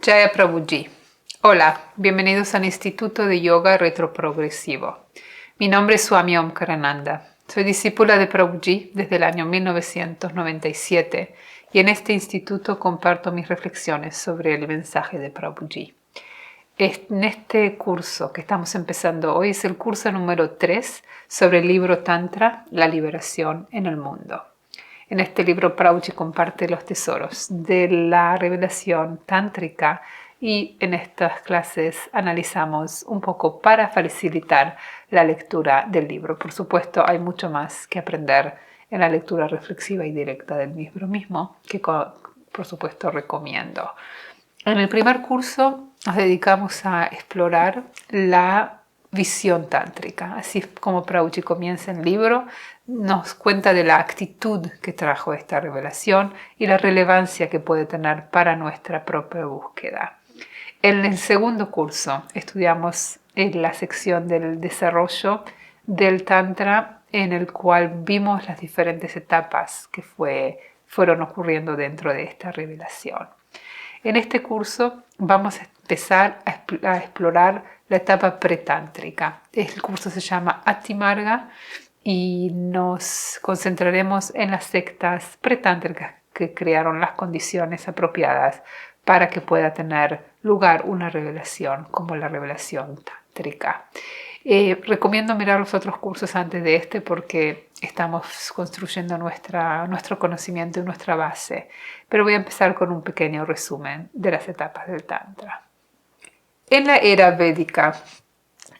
Jaya Prabhuji. Hola, bienvenidos al Instituto de Yoga Retroprogresivo. Mi nombre es Swami Omkarananda. Soy discípula de Prabhuji desde el año 1997 y en este instituto comparto mis reflexiones sobre el mensaje de Prabhuji. En este curso que estamos empezando hoy es el curso número 3 sobre el libro Tantra, la liberación en el mundo. En este libro Prabhuji comparte los tesoros de la revelación tántrica y en estas clases analizamos un poco para facilitar la lectura del libro. Por supuesto, hay mucho más que aprender en la lectura reflexiva y directa del libro mismo, que por supuesto recomiendo. En el primer curso nos dedicamos a explorar la visión tántrica. Así como Prabhuji comienza el libro, nos cuenta de la actitud que trajo esta revelación y la relevancia que puede tener para nuestra propia búsqueda. En el segundo curso estudiamos la sección del desarrollo del Tantra, en el cual vimos las diferentes etapas que fueron ocurriendo dentro de esta revelación. En este curso vamos a empezar a explorar la etapa pretántrica. El curso se llama Ati Marga y nos concentraremos en las sectas pretántricas que crearon las condiciones apropiadas para que pueda tener lugar una revelación como la revelación tántrica. Recomiendo mirar los otros cursos antes de este porque estamos construyendo nuestro conocimiento y nuestra base. Pero voy a empezar con un pequeño resumen de las etapas del Tantra. En la era védica,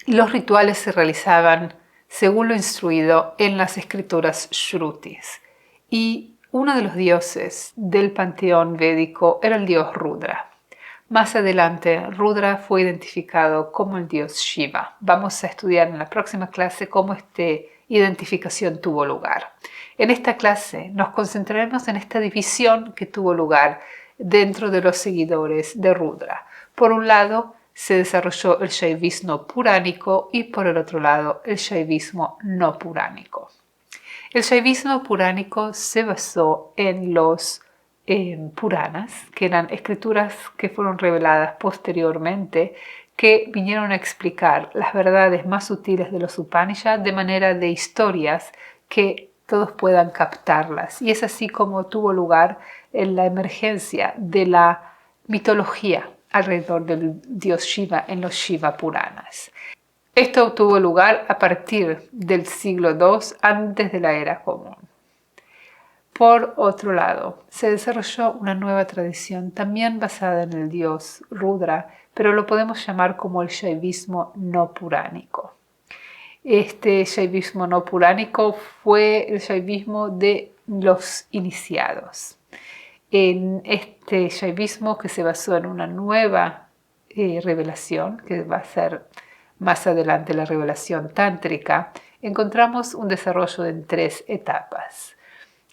los rituales se realizaban según lo instruido en las escrituras Shrutis. Y uno de los dioses del panteón védico era el dios Rudra. Más adelante, Rudra fue identificado como el dios Shiva. Vamos a estudiar en la próxima clase cómo esta identificación tuvo lugar. En esta clase nos concentraremos en esta división que tuvo lugar dentro de los seguidores de Rudra. Por un lado, se desarrolló el Shaivismo puránico y por el otro lado, el Shaivismo no puránico. El Shaivismo puránico se basó en los Puranas, que eran escrituras que fueron reveladas posteriormente, que vinieron a explicar las verdades más sutiles de los Upanishads de manera de historias que todos puedan captarlas. Y es así como tuvo lugar en la emergencia de la mitología alrededor del dios Shiva en los Shiva Puranas. Esto tuvo lugar a partir del siglo II antes de la era común. Por otro lado, se desarrolló una nueva tradición también basada en el dios Rudra, pero lo podemos llamar como el Shaivismo no puránico. Este Shaivismo no puránico fue el Shaivismo de los iniciados. En este Shaivismo, que se basó en una nueva revelación, que va a ser más adelante la revelación tántrica, encontramos un desarrollo en 3 etapas.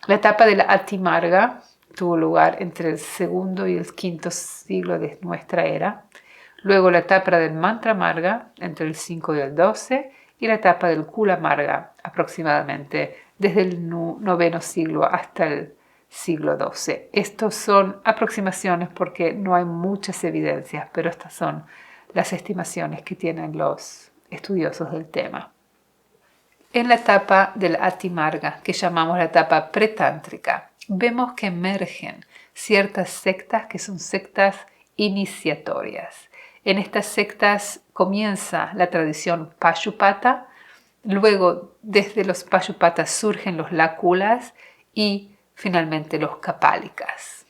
La etapa de la Ati Marga tuvo lugar entre el segundo y el quinto siglo de nuestra era. Luego la etapa del Mantra Marga entre el 5 y el 12 y la etapa del Kula Marga aproximadamente desde el noveno siglo hasta el siglo XII. Estos son aproximaciones porque no hay muchas evidencias, pero estas son las estimaciones que tienen los estudiosos del tema. En la etapa del Ati Marga, que llamamos la etapa pretántrica, vemos que emergen ciertas sectas que son sectas iniciatorias. En estas sectas comienza la tradición Pashupata, luego desde los Pashupatas surgen los Lakulas y finalmente los Kapalikas.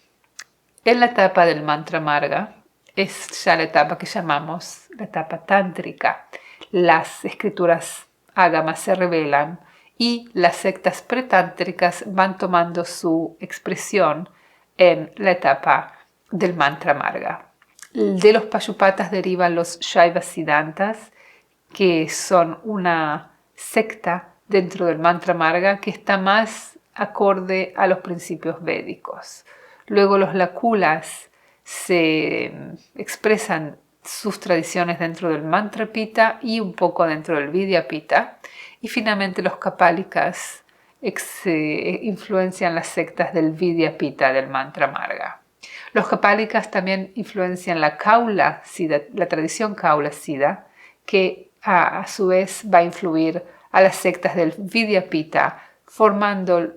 En la etapa del Mantra Marga es ya la etapa que llamamos la etapa tántrica. Las escrituras ágamas se revelan y las sectas pretántricas van tomando su expresión en la etapa del Mantra Marga. De los Pashupatas derivan los Shaiva Siddhantas, que son una secta dentro del Mantra Marga que está más acorde a los principios védicos. Luego los Lakulas se expresan sus tradiciones dentro del Mantra Pita y un poco dentro del Vidya Pita. Y finalmente los Kapalikas influencian las sectas del Vidya Pita del Mantra Marga. Los Kapálicas también influencian la Kaula Siddha, la tradición Kaula Siddha, que a su vez va a influir a las sectas del Vidyapita, formando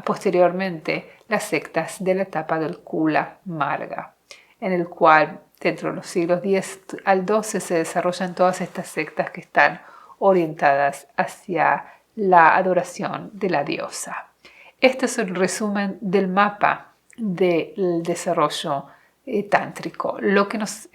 posteriormente las sectas de la etapa del Kula Marga, en el cual dentro de los siglos X al XII se desarrollan todas estas sectas que están orientadas hacia la adoración de la diosa. Este es el resumen del mapa del desarrollo tántrico. Lo que nos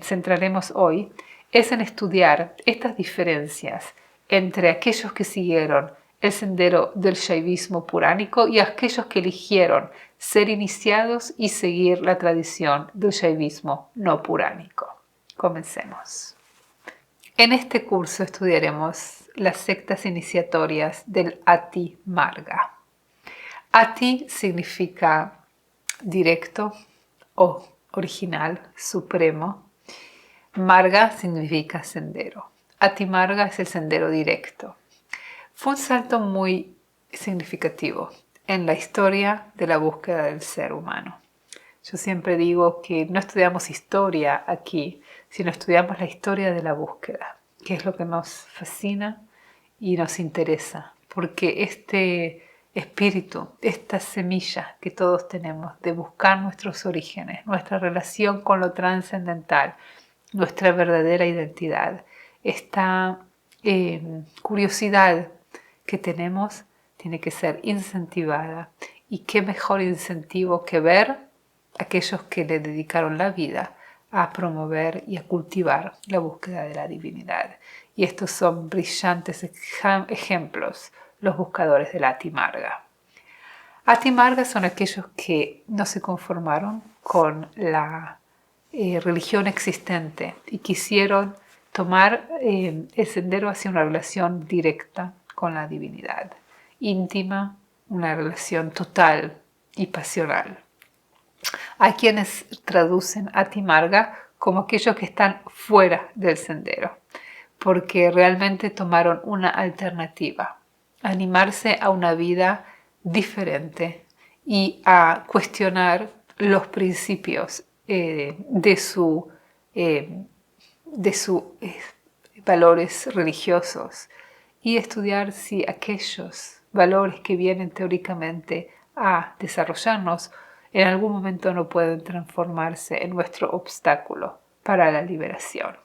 centraremos hoy es en estudiar estas diferencias entre aquellos que siguieron el sendero del shaivismo puránico y aquellos que eligieron ser iniciados y seguir la tradición del shaivismo no puránico. Comencemos. En este curso estudiaremos las sectas iniciatorias del Ati Marga. Ati significa directo o original, supremo. Marga significa sendero. Ati Marga es el sendero directo. Fue un salto muy significativo en la historia de la búsqueda del ser humano. Yo siempre digo que no estudiamos historia aquí, sino estudiamos la historia de la búsqueda, que es lo que nos fascina y nos interesa, porque este espíritu, esta semilla que todos tenemos de buscar nuestros orígenes, nuestra relación con lo trascendental, nuestra verdadera identidad, esta curiosidad que tenemos tiene que ser incentivada. Y qué mejor incentivo que ver aquellos que le dedicaron la vida a promover y a cultivar la búsqueda de la divinidad. Y estos son brillantes ejemplos, los buscadores del Ati Marga. Ati Marga son aquellos que no se conformaron con la religión existente y quisieron tomar el sendero hacia una relación directa con la divinidad, íntima, una relación total y pasional. Hay quienes traducen Ati Marga como aquellos que están fuera del sendero, porque realmente tomaron una alternativa, animarse a una vida diferente y a cuestionar los principios de sus valores religiosos y estudiar si aquellos valores que vienen teóricamente a desarrollarnos en algún momento no pueden transformarse en nuestro obstáculo para la liberación.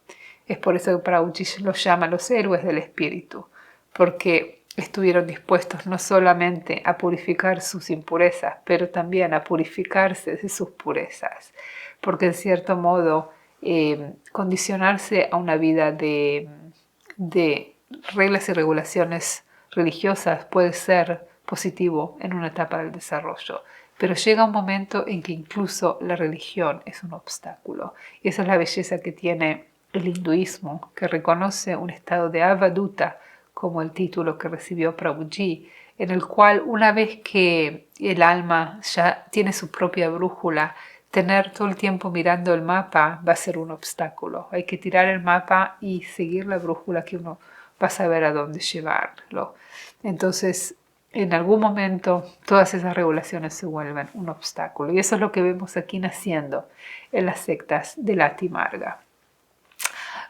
Es por eso que Prabhuji los llama los héroes del espíritu, porque estuvieron dispuestos no solamente a purificar sus impurezas, pero también a purificarse de sus purezas, porque en cierto modo condicionarse a una vida de reglas y regulaciones religiosas puede ser positivo en una etapa del desarrollo, pero llega un momento en que incluso la religión es un obstáculo. Y esa es la belleza que tiene el hinduismo, que reconoce un estado de avaduta como el título que recibió Prabhuji, en el cual una vez que el alma ya tiene su propia brújula, tener todo el tiempo mirando el mapa va a ser un obstáculo. Hay que tirar el mapa y seguir la brújula que uno va a saber a dónde llevarlo. Entonces, en algún momento, todas esas regulaciones se vuelven un obstáculo. Y eso es lo que vemos aquí naciendo en las sectas del Ati Marga.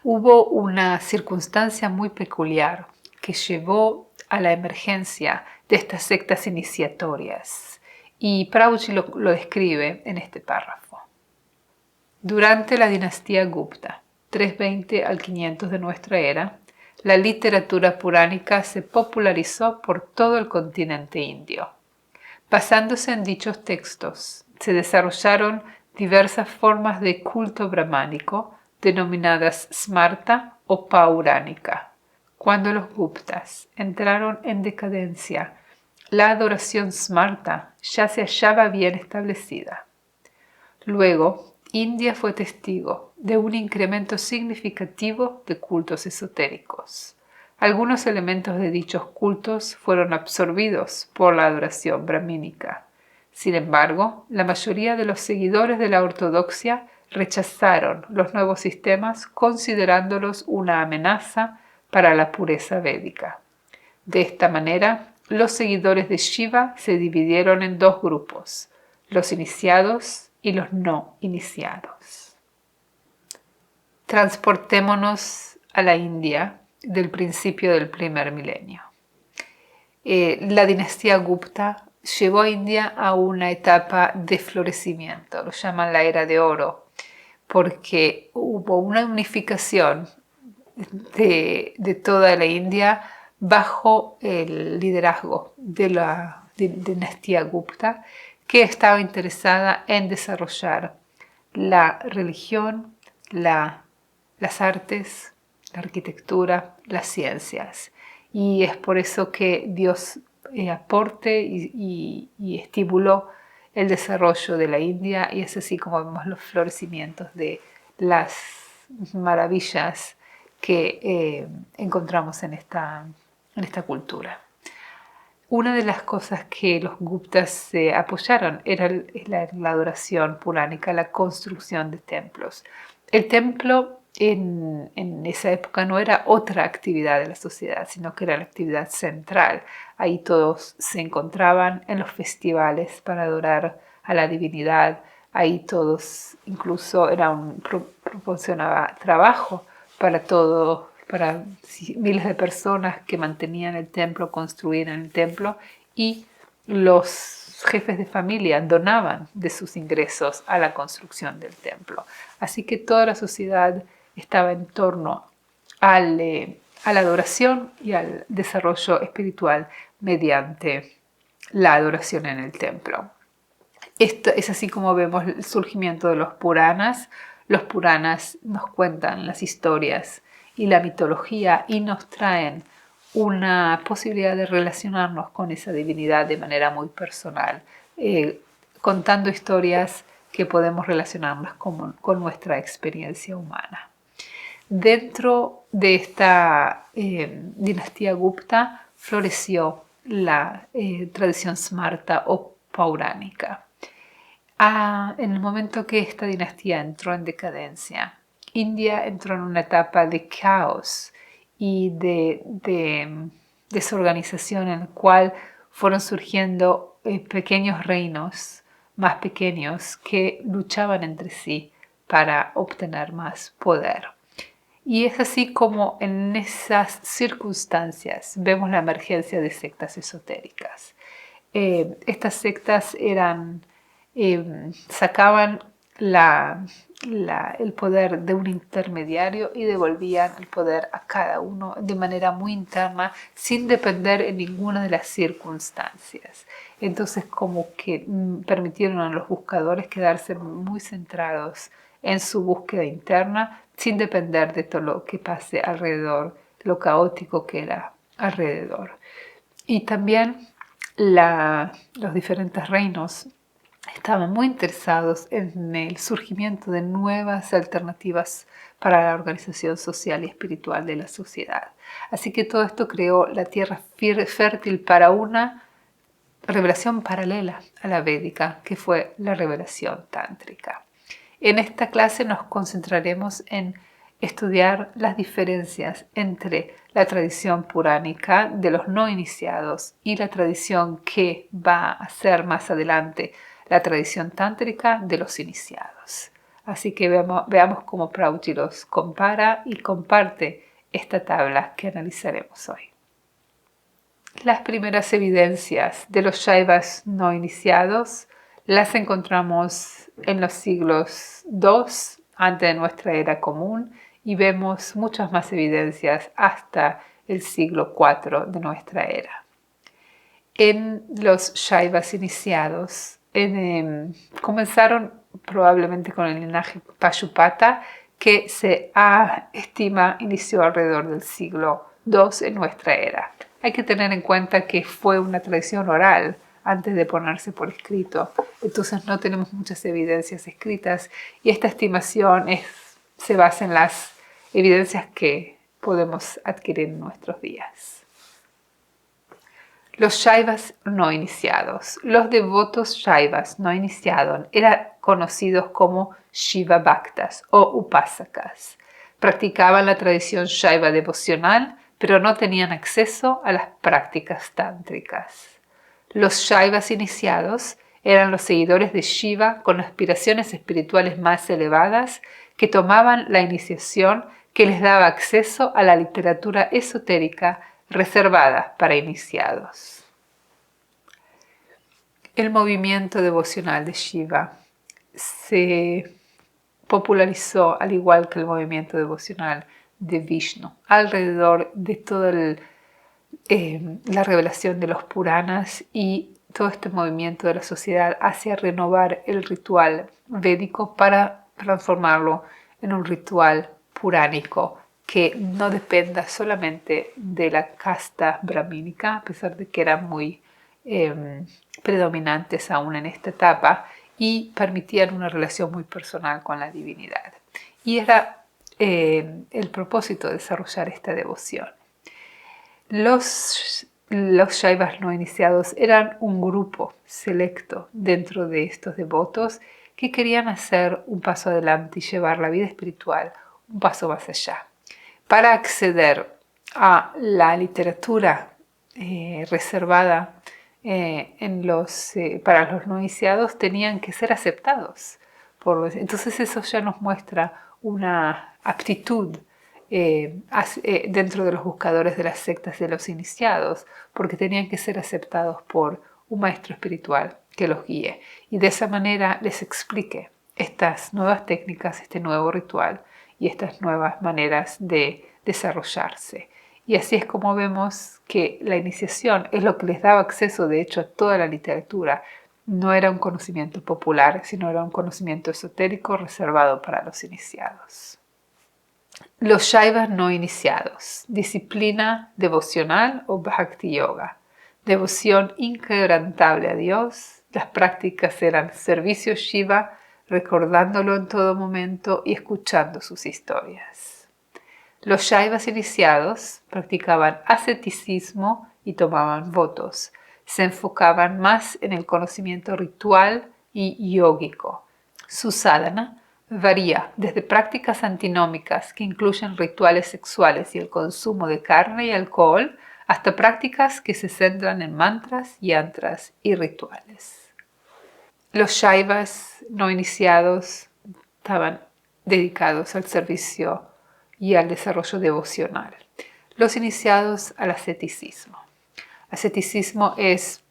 Hubo una circunstancia muy peculiar que llevó a la emergencia de estas sectas iniciatorias. Y Prabhuji lo describe en este párrafo. Durante la dinastía Gupta, 320 al 500 de nuestra era, la literatura puránica se popularizó por todo el continente indio. Basándose en dichos textos, se desarrollaron diversas formas de culto brahmánico denominadas Smarta o Pauránica. Cuando los Guptas entraron en decadencia, la adoración Smarta ya se hallaba bien establecida. Luego, India fue testigo de un incremento significativo de cultos esotéricos. Algunos elementos de dichos cultos fueron absorbidos por la adoración brahmínica. Sin embargo, la mayoría de los seguidores de la ortodoxia rechazaron los nuevos sistemas considerándolos una amenaza para la pureza védica. De esta manera, los seguidores de Shiva se dividieron en dos grupos, los iniciados y los no iniciados. Transportémonos a la India del principio del primer milenio. La dinastía Gupta llevó a India a una etapa de florecimiento, lo llaman la era de oro, porque hubo una unificación de toda la India bajo el liderazgo de la dinastía Gupta, que estaba interesada en desarrollar la religión, las artes, la arquitectura, las ciencias. Y es por eso que Dios aporte y estimuló el desarrollo de la India, y es así como vemos los florecimientos de las maravillas que encontramos en esta cultura. Una de las cosas que los Guptas se apoyaron era la adoración puránica, la construcción de templos. El templo en esa época no era otra actividad de la sociedad, sino que era la actividad central. Ahí todos se encontraban en los festivales para adorar a la divinidad. Ahí todos, incluso proporcionaba trabajo para todos, para miles de personas que mantenían el templo, construían el templo, y los jefes de familia donaban de sus ingresos a la construcción del templo. Así que toda la sociedad estaba en torno a la adoración y al desarrollo espiritual mediante la adoración en el templo. Esto es así como vemos el surgimiento de los Puranas. Los Puranas nos cuentan las historias y la mitología y nos traen una posibilidad de relacionarnos con esa divinidad de manera muy personal, contando historias que podemos relacionarnos con nuestra experiencia humana. Dentro de esta dinastía Gupta floreció la tradición smarta o pauránica. En el momento que esta dinastía entró en decadencia, India entró en una etapa de caos y de desorganización en la cual fueron surgiendo pequeños reinos más pequeños que luchaban entre sí para obtener más poder. Y es así como en esas circunstancias vemos la emergencia de sectas esotéricas. Estas sectas sacaban el poder de un intermediario y devolvían el poder a cada uno de manera muy interna, sin depender en ninguna de las circunstancias. Entonces, como que permitieron a los buscadores quedarse muy centrados en su búsqueda interna, sin depender de todo lo que pase alrededor, lo caótico que era alrededor. Y también los diferentes reinos estaban muy interesados en el surgimiento de nuevas alternativas para la organización social y espiritual de la sociedad. Así que todo esto creó la tierra fértil para una revelación paralela a la védica, que fue la revelación tántrica. En esta clase nos concentraremos en estudiar las diferencias entre la tradición puránica de los no iniciados y la tradición que va a ser más adelante la tradición tántrica de los iniciados. Así que veamos cómo Prabhuji los compara y comparte esta tabla que analizaremos hoy. Las primeras evidencias de los Shaivas no iniciados las encontramos en los siglos II antes de nuestra era común, y vemos muchas más evidencias hasta el siglo IV de nuestra era. En los Shaivas iniciados comenzaron probablemente con el linaje Pashupata, que se estima inició alrededor del siglo II en nuestra era. Hay que tener en cuenta que fue una tradición oral antes de ponerse por escrito, entonces no tenemos muchas evidencias escritas, y esta estimación se basa en las evidencias que podemos adquirir en nuestros días. Los Shaivas no iniciados. Los devotos Shaivas no iniciados eran conocidos como Shiva Bhaktas o Upasakas. Practicaban la tradición Shaiva devocional, pero no tenían acceso a las prácticas tántricas. Los Shaivas iniciados Eran los seguidores de Shiva con aspiraciones espirituales más elevadas que tomaban la iniciación que les daba acceso a la literatura esotérica reservada para iniciados. El movimiento devocional de Shiva se popularizó al igual que el movimiento devocional de Vishnu alrededor de toda la revelación de los Puranas y todo este movimiento de la sociedad hacia renovar el ritual védico para transformarlo en un ritual puránico que no dependa solamente de la casta brahmínica, a pesar de que eran muy predominantes aún en esta etapa, y permitían una relación muy personal con la divinidad. Y era el propósito de desarrollar esta devoción. Los Shaivas no iniciados eran un grupo selecto dentro de estos devotos que querían hacer un paso adelante y llevar la vida espiritual un paso más allá. Para acceder a la literatura reservada para los no iniciados tenían que ser aceptados. Entonces eso ya nos muestra una aptitud dentro de los buscadores de las sectas de los iniciados, porque tenían que ser aceptados por un maestro espiritual que los guíe y de esa manera les explique estas nuevas técnicas, este nuevo ritual y estas nuevas maneras de desarrollarse. Y así es como vemos que la iniciación es lo que les daba acceso, de hecho, a toda la literatura. No era un conocimiento popular, sino era un conocimiento esotérico reservado para los iniciados. Los Shaivas no iniciados. Disciplina devocional o Bhakti Yoga. Devoción inquebrantable a Dios. Las prácticas eran servicio Shiva, recordándolo en todo momento y escuchando sus historias. Los Shaivas iniciados practicaban asceticismo y tomaban votos. Se enfocaban más en el conocimiento ritual y yógico. Su sadhana varía desde prácticas antinómicas que incluyen rituales sexuales y el consumo de carne y alcohol hasta prácticas que se centran en mantras, yantras y rituales. Los Shaivas no iniciados estaban dedicados al servicio y al desarrollo devocional. Los iniciados al asceticismo. Asceticismo es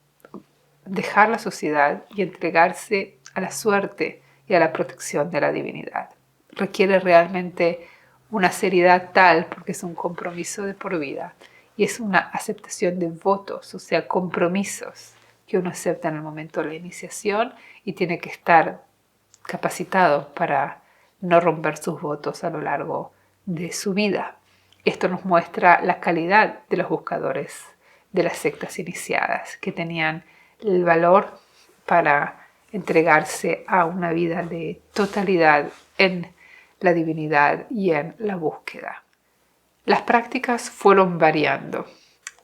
dejar la sociedad y entregarse a la suerte y a la protección de la divinidad. Requiere realmente una seriedad tal porque es un compromiso de por vida y es una aceptación de votos, o sea, compromisos que uno acepta en el momento de la iniciación y tiene que estar capacitado para no romper sus votos a lo largo de su vida. Esto nos muestra la calidad de los buscadores de las sectas iniciadas, que tenían el valor para entregarse a una vida de totalidad en la divinidad y en la búsqueda. Las prácticas fueron variando,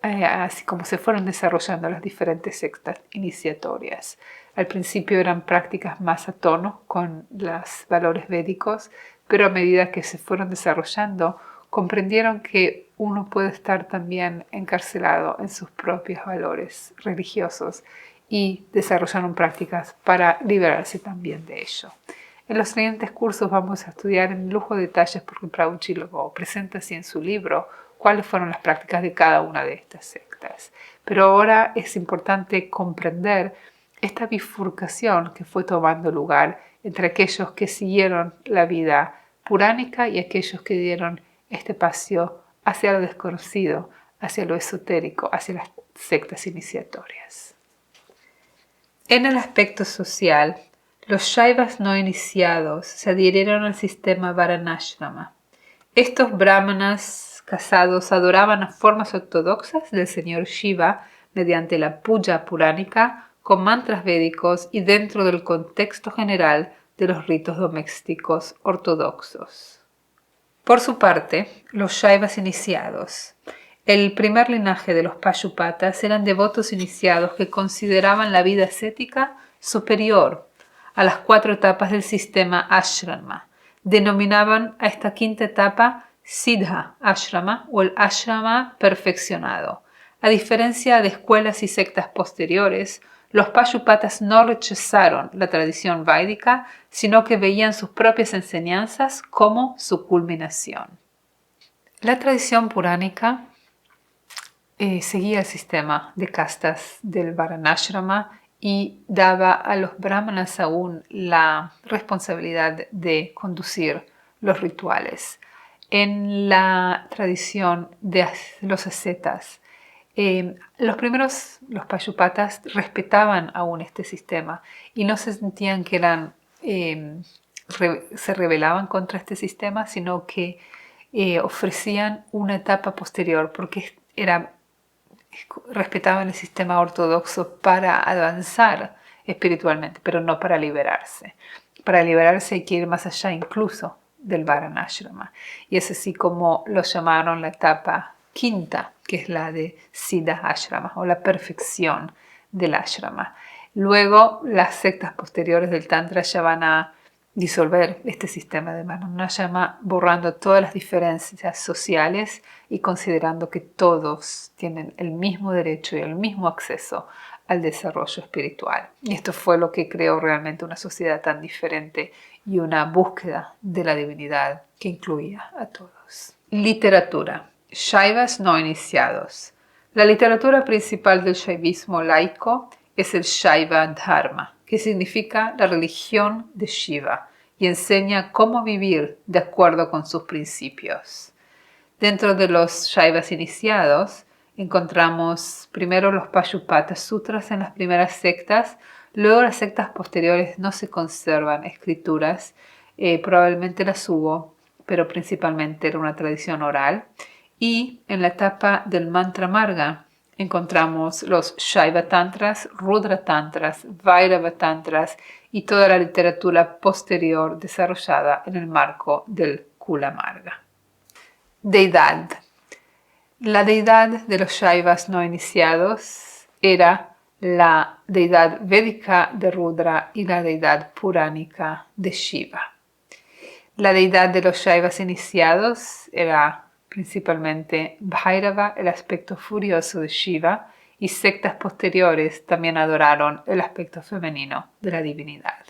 así como se fueron desarrollando las diferentes sectas iniciatorias. Al principio eran prácticas más a tono con los valores védicos, pero a medida que se fueron desarrollando, comprendieron que uno puede estar también encarcelado en sus propios valores religiosos y desarrollaron prácticas para liberarse también de ello. En los siguientes cursos vamos a estudiar en lujo de detalles, porque Prabhuji lo presenta así en su libro, cuáles fueron las prácticas de cada una de estas sectas. Pero ahora es importante comprender esta bifurcación que fue tomando lugar entre aquellos que siguieron la vida puránica y aquellos que dieron este paso hacia lo desconocido, hacia lo esotérico, hacia las sectas iniciatorias. En el aspecto social, los Shaivas no iniciados se adhirieron al sistema Varnashrama. Estos brahmanas casados adoraban las formas ortodoxas del señor Shiva mediante la puja puránica, con mantras védicos y dentro del contexto general de los ritos domésticos ortodoxos. Por su parte, los Shaivas iniciados. El primer linaje de los Pashupatas eran devotos iniciados que consideraban la vida ascética superior a las 4 etapas del sistema Ashrama. Denominaban a esta quinta etapa Siddha Ashrama o el Ashrama perfeccionado. A diferencia de escuelas y sectas posteriores, Los Payupatas no rechazaron la tradición vádica, sino que veían sus propias enseñanzas como su culminación. La tradición puránica seguía el sistema de castas del Varnashrama y daba a los brahmanas aún la responsabilidad de conducir los rituales. En la tradición de los ascetas, los Payupatas respetaban aún este sistema y no se sentían que se rebelaban contra este sistema, sino que ofrecían una etapa posterior porque respetaban el sistema ortodoxo para avanzar espiritualmente, pero no para liberarse. Para liberarse hay que ir más allá incluso del Varnashrama. Y es así como lo llamaron la etapa quinta, que es la de Siddha Ashrama o la perfección del ashrama. Luego las sectas posteriores del Tantra ya van a disolver este sistema de Varnashrama, borrando todas las diferencias sociales y considerando que todos tienen el mismo derecho y el mismo acceso al desarrollo espiritual. Y esto fue lo que creó realmente una sociedad tan diferente y una búsqueda de la divinidad que incluía a todos. Literatura. Shaivas no iniciados. La literatura principal del shaivismo laico es el Shaiva Dharma, que significa la religión de Shiva, y enseña cómo vivir de acuerdo con sus principios. Dentro de los Shaivas iniciados encontramos primero los Payupata Sutras en las primeras sectas, luego las sectas posteriores no se conservan escrituras, probablemente las hubo, pero principalmente era una tradición oral. Y en la etapa del Mantra Marga encontramos los Shaiva Tantras, Rudra Tantras, Vairava Tantras y toda la literatura posterior desarrollada en el marco del Kula Marga. Deidad. La deidad de los Shaivas no iniciados era la deidad védica de Rudra y la deidad puránica de Shiva. La deidad de los Shaivas iniciados era principalmente Bhairava, el aspecto furioso de Shiva, y sectas posteriores también adoraron el aspecto femenino de la divinidad.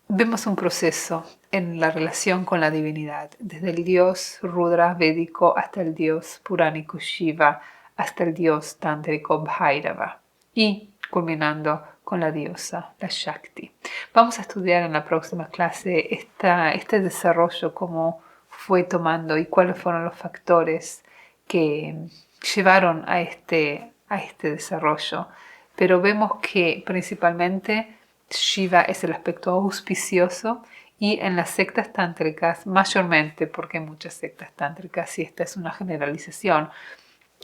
Vemos un proceso en la relación con la divinidad, desde el dios Rudra védico hasta el dios puránico Shiva, hasta el dios tántrico Bhairava y culminando con la diosa, la Shakti. Vamos a estudiar en la próxima clase este desarrollo, cómo fue tomando y cuáles fueron los factores que llevaron a este desarrollo. Pero vemos que principalmente Shiva es el aspecto auspicioso y en las sectas tántricas, mayormente porque en muchas sectas tántricas, y esta es una generalización,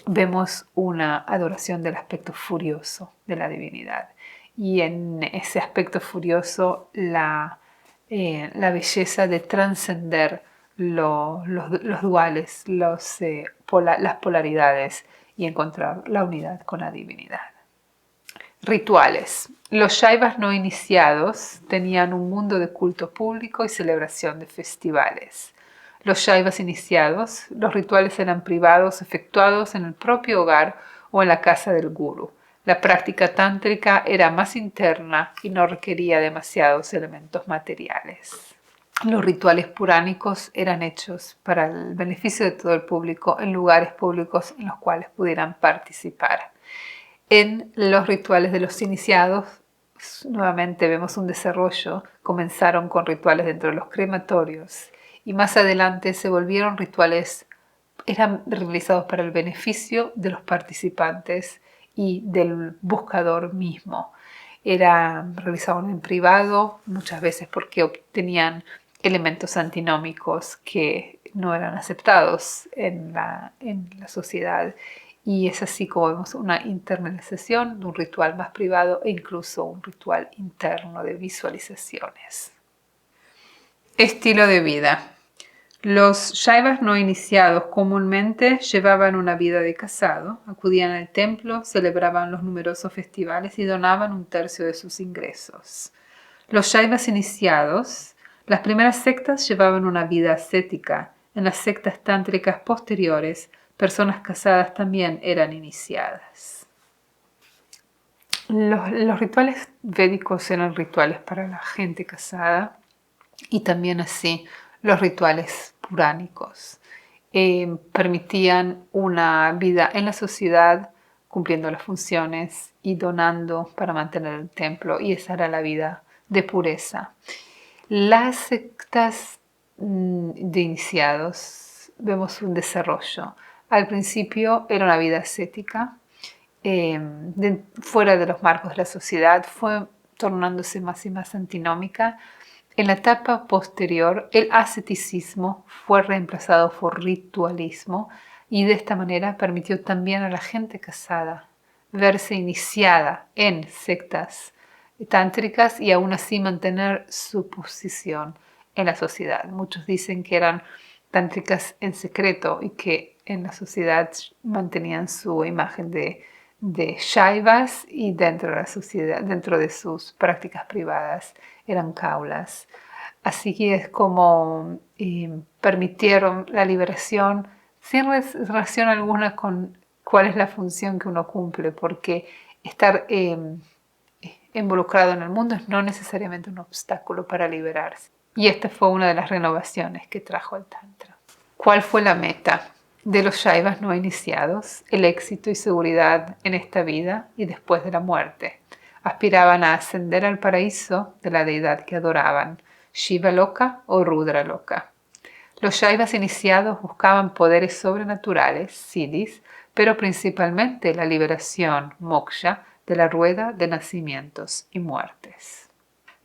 vemos una adoración del aspecto furioso de la divinidad. Y en ese aspecto furioso la belleza de trascender los duales, las polaridades y encontrar la unidad con la divinidad. Rituales. Los Shaivas no iniciados tenían un mundo de culto público y celebración de festivales. Los Shaivas iniciados, los rituales eran privados, efectuados en el propio hogar o en la casa del guru. La práctica tántrica era más interna y no requería demasiados elementos materiales. Los rituales puránicos eran hechos para el beneficio de todo el público en lugares públicos en los cuales pudieran participar. En los rituales de los iniciados, nuevamente vemos un desarrollo. Comenzaron con rituales dentro de los crematorios y más adelante se volvieron rituales, eran realizados para el beneficio de los participantes y del buscador mismo. Era realizado en privado, muchas veces porque obtenían elementos antinómicos que no eran aceptados en la sociedad. Y es así como vemos una internalización de un ritual más privado e incluso un ritual interno de visualizaciones. Estilo de vida. Los Shaivas no iniciados comúnmente llevaban una vida de casado, acudían al templo, celebraban los numerosos festivales y donaban 1/3 de sus ingresos. Los Shaivas iniciados, las primeras sectas llevaban una vida ascética. En las sectas tántricas posteriores, personas casadas también eran iniciadas. Los rituales védicos eran rituales para la gente casada y también así los rituales puránicos. Permitían una vida en la sociedad cumpliendo las funciones y donando para mantener el templo, y esa era la vida de pureza. Las sectas de iniciados vemos un desarrollo. Al principio era una vida ascética, fuera de los marcos de la sociedad, fue tornándose más y más antinómica. En la etapa posterior, el asceticismo fue reemplazado por ritualismo, y de esta manera permitió también a la gente casada verse iniciada en sectas tántricas y aún así mantener su posición en la sociedad. Muchos dicen que eran tántricas en secreto y que en la sociedad mantenían su imagen de shaivas, y dentro de la sociedad, dentro de sus prácticas privadas, eran kaulas. Así que es como permitieron la liberación sin relación alguna con cuál es la función que uno cumple, porque estar involucrado en el mundo es no necesariamente un obstáculo para liberarse. Y esta fue una de las renovaciones que trajo el Tantra. ¿Cuál fue la meta de los Shaivas no iniciados? El éxito y seguridad en esta vida y después de la muerte. Aspiraban a ascender al paraíso de la deidad que adoraban, Shiva Loka o Rudra Loka. Los Shaivas iniciados buscaban poderes sobrenaturales, siddhis, pero principalmente la liberación, moksha, de la rueda de nacimientos y muertes.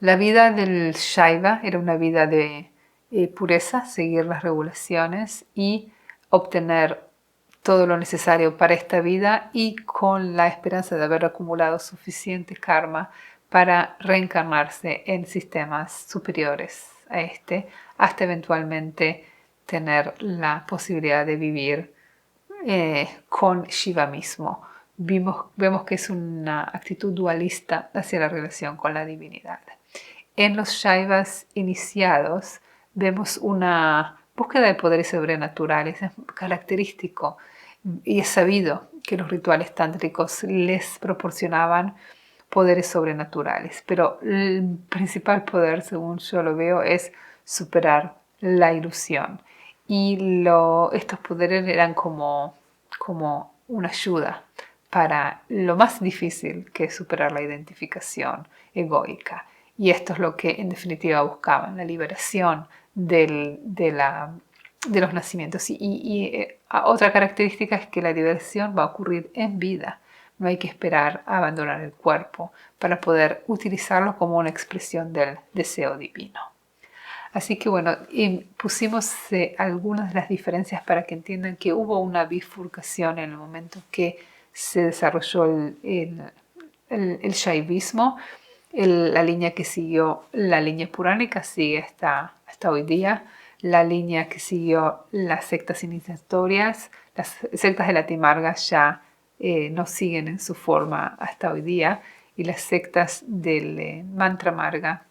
La vida del Shaiva era una vida de pureza, seguir las regulaciones y obtener todo lo necesario para esta vida, y con la esperanza de haber acumulado suficiente karma para reencarnarse en sistemas superiores a este, hasta eventualmente tener la posibilidad de vivir con Shiva mismo. Vemos que es una actitud dualista hacia la relación con la divinidad. En los Shaivas iniciados vemos una búsqueda de poderes sobrenaturales. Es característico y es sabido que los rituales tántricos les proporcionaban poderes sobrenaturales, pero el principal poder, según yo lo veo, es superar la ilusión. Y estos poderes eran como una ayuda para lo más difícil, que es superar la identificación egoica. Y esto es lo que en definitiva buscaban, la liberación de los nacimientos. Y otra característica es que la liberación va a ocurrir en vida. No hay que esperar a abandonar el cuerpo para poder utilizarlo como una expresión del deseo divino. Así que bueno, pusimos algunas de las diferencias para que entiendan que hubo una bifurcación en el momento que se desarrolló el shaivismo. La línea que siguió la línea puránica sigue hasta hoy día. La línea que siguió las sectas iniciatorias, las sectas de la Timarga ya no siguen en su forma hasta hoy día, y las sectas del mantra marga,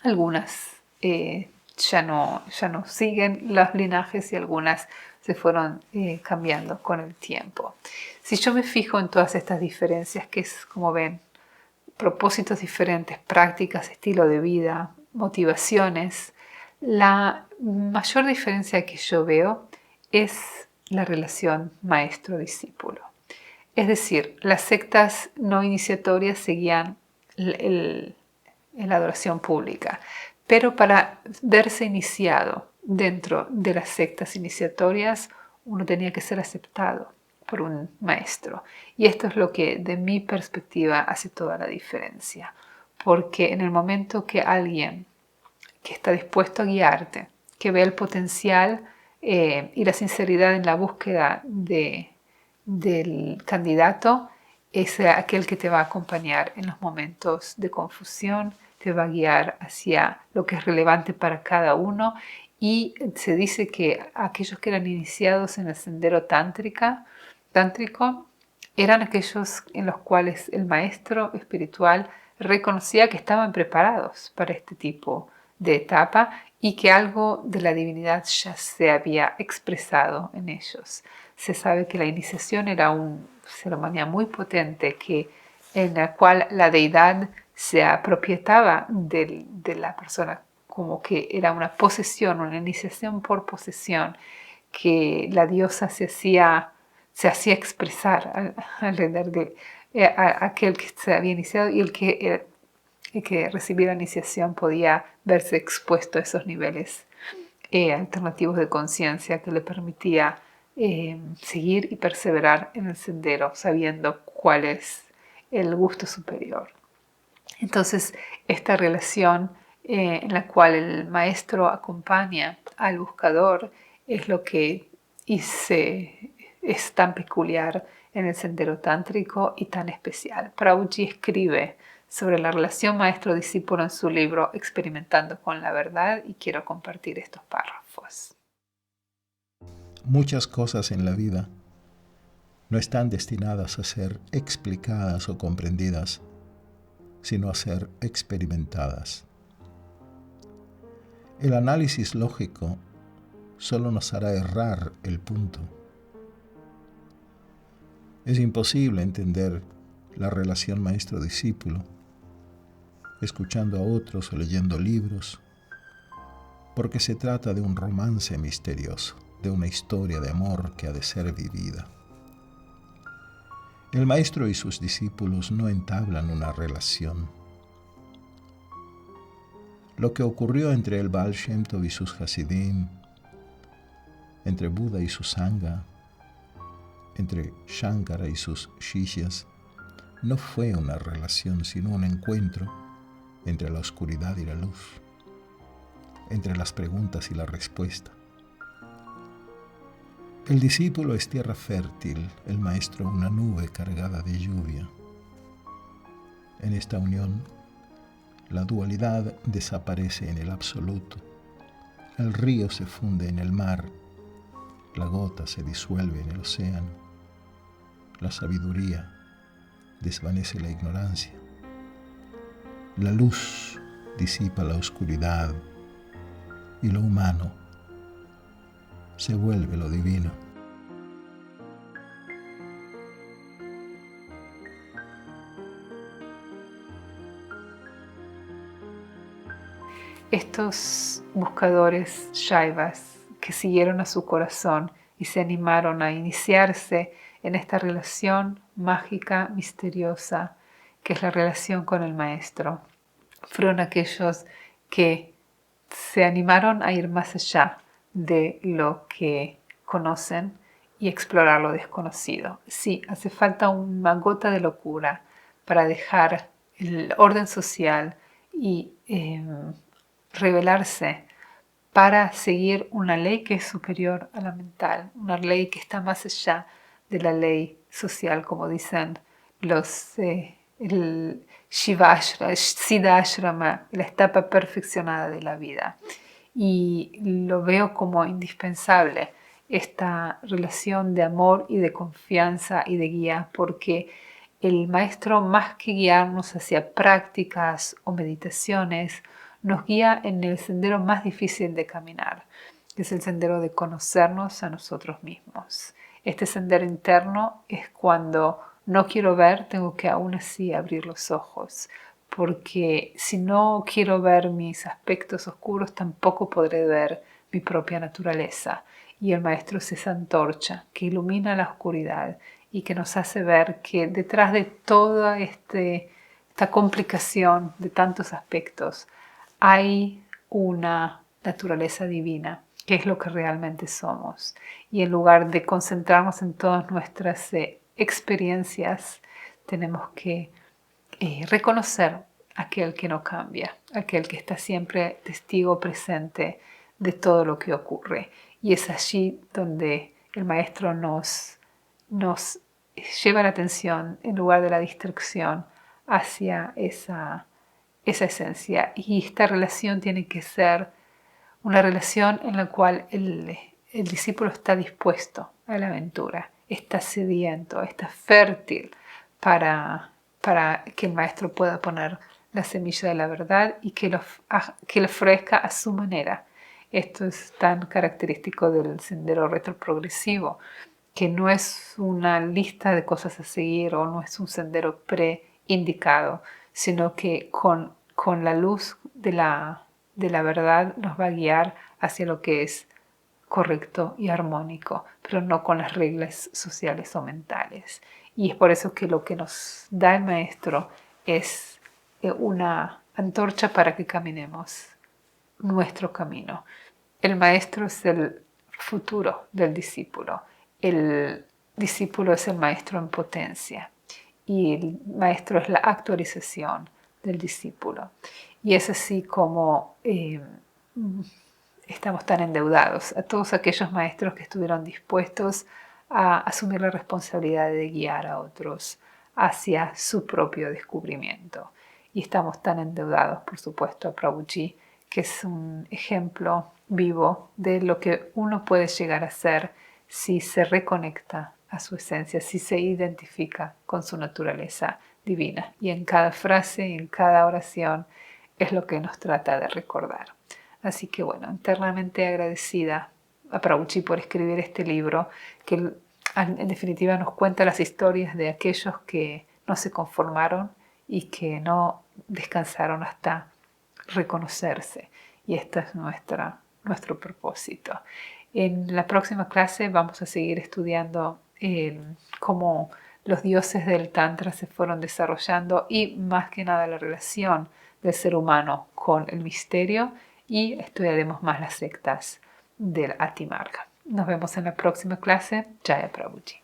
algunas ya no siguen los linajes, y algunas se fueron cambiando con el tiempo. Si yo me fijo en todas estas diferencias, que es, como ven, propósitos diferentes, prácticas, estilo de vida, motivaciones, la mayor diferencia que yo veo es la relación maestro-discípulo. Es decir, las sectas no iniciatorias seguían la adoración pública, pero para verse iniciado dentro de las sectas iniciatorias uno tenía que ser aceptado por un maestro. Y esto es lo que, de mi perspectiva, hace toda la diferencia. Porque en el momento que alguien que está dispuesto a guiarte, que ve el potencial y la sinceridad en la búsqueda del candidato, es aquel que te va a acompañar en los momentos de confusión, te va a guiar hacia lo que es relevante para cada uno. Y se dice que aquellos que eran iniciados en el sendero tántrico eran aquellos en los cuales el maestro espiritual reconocía que estaban preparados para este tipo de etapa, y que algo de la divinidad ya se había expresado en ellos. Se sabe que la iniciación era una ceremonia muy potente que en la cual la deidad se apropiaba de la persona, como que era una posesión, una iniciación por posesión, que la diosa se hacía expresar alrededor de aquel que se había iniciado, y el que recibía la iniciación podía verse expuesto a esos niveles alternativos de conciencia que le permitía seguir y perseverar en el sendero, sabiendo cuál es el gusto superior. Entonces, esta relación en la cual el maestro acompaña al buscador es lo que es tan peculiar en el sendero tántrico y tan especial. Prabhuji escribe sobre la relación maestro-discípulo en su libro Experimentando con la Verdad, y quiero compartir estos párrafos. Muchas cosas en la vida no están destinadas a ser explicadas o comprendidas, sino a ser experimentadas. El análisis lógico solo nos hará errar el punto. Es imposible entender la relación maestro-discípulo escuchando a otros o leyendo libros, porque se trata de un romance misterioso, de una historia de amor que ha de ser vivida. El maestro y sus discípulos no entablan una relación. Lo que ocurrió entre el Baal Shem Tov y sus Hasidim, entre Buda y su Sangha, entre Shankara y sus Shishyas, no fue una relación, sino un encuentro entre la oscuridad y la luz, entre las preguntas y la respuesta. El discípulo es tierra fértil, el maestro una nube cargada de lluvia. En esta unión, la dualidad desaparece en el absoluto. El río se funde en el mar, la gota se disuelve en el océano. La sabiduría desvanece la ignorancia. La luz disipa la oscuridad y lo humano se vuelve lo divino. Estos buscadores Shaivas que siguieron a su corazón y se animaron a iniciarse en esta relación mágica, misteriosa, que es la relación con el maestro, fueron aquellos que se animaron a ir más allá de lo que conocen y explorar lo desconocido. Sí, hace falta una gota de locura para dejar el orden social y revelarse para seguir una ley que es superior a la mental, una ley que está más allá de la ley social, como dicen el Siddhashrama, la etapa perfeccionada de la vida. Y lo veo como indispensable esta relación de amor y de confianza y de guía, porque el maestro, más que guiarnos hacia prácticas o meditaciones, nos guía en el sendero más difícil de caminar, que es el sendero de conocernos a nosotros mismos. Este sendero interno es cuando no quiero ver, tengo que aún así abrir los ojos, porque si no quiero ver mis aspectos oscuros, tampoco podré ver mi propia naturaleza. Y el maestro es esa antorcha que ilumina la oscuridad y que nos hace ver que detrás de toda esta complicación de tantos aspectos hay una naturaleza divina, que es lo que realmente somos. Y en lugar de concentrarnos en todas nuestras experiencias, tenemos que reconocer aquel que no cambia, aquel que está siempre testigo presente de todo lo que ocurre. Y es allí donde el maestro nos lleva la atención, en lugar de la distracción, hacia esa esencia. Y esta relación tiene que ser una relación en la cual el discípulo está dispuesto a la aventura, está sediento, está fértil para que el maestro pueda poner la semilla de la verdad y que lo ofrezca a su manera. Esto es tan característico del sendero retroprogresivo, que no es una lista de cosas a seguir o no es un sendero indicado, sino que con la luz de la verdad nos va a guiar hacia lo que es correcto y armónico, pero no con las reglas sociales o mentales. Y es por eso que lo que nos da el maestro es una antorcha para que caminemos nuestro camino. El maestro es el futuro del discípulo. El discípulo es el maestro en potencia y el maestro es la actualización del discípulo. Y es así como estamos tan endeudados a todos aquellos maestros que estuvieron dispuestos a asumir la responsabilidad de guiar a otros hacia su propio descubrimiento. Y estamos tan endeudados, por supuesto, a Prabhuji, que es un ejemplo vivo de lo que uno puede llegar a ser si se reconecta a su esencia, si se identifica con su naturaleza divina. Y en cada frase, en cada oración, es lo que nos trata de recordar. Así que bueno, eternamente agradecida a Prabhuji por escribir este libro que en definitiva nos cuenta las historias de aquellos que no se conformaron y que no descansaron hasta reconocerse. Y este es nuestro propósito. En la próxima clase vamos a seguir estudiando cómo los dioses del Tantra se fueron desarrollando y más que nada la relación del ser humano con el misterio, y estudiaremos más las sectas del Ati Marga. Nos vemos en la próxima clase. Jaya Prabhuji.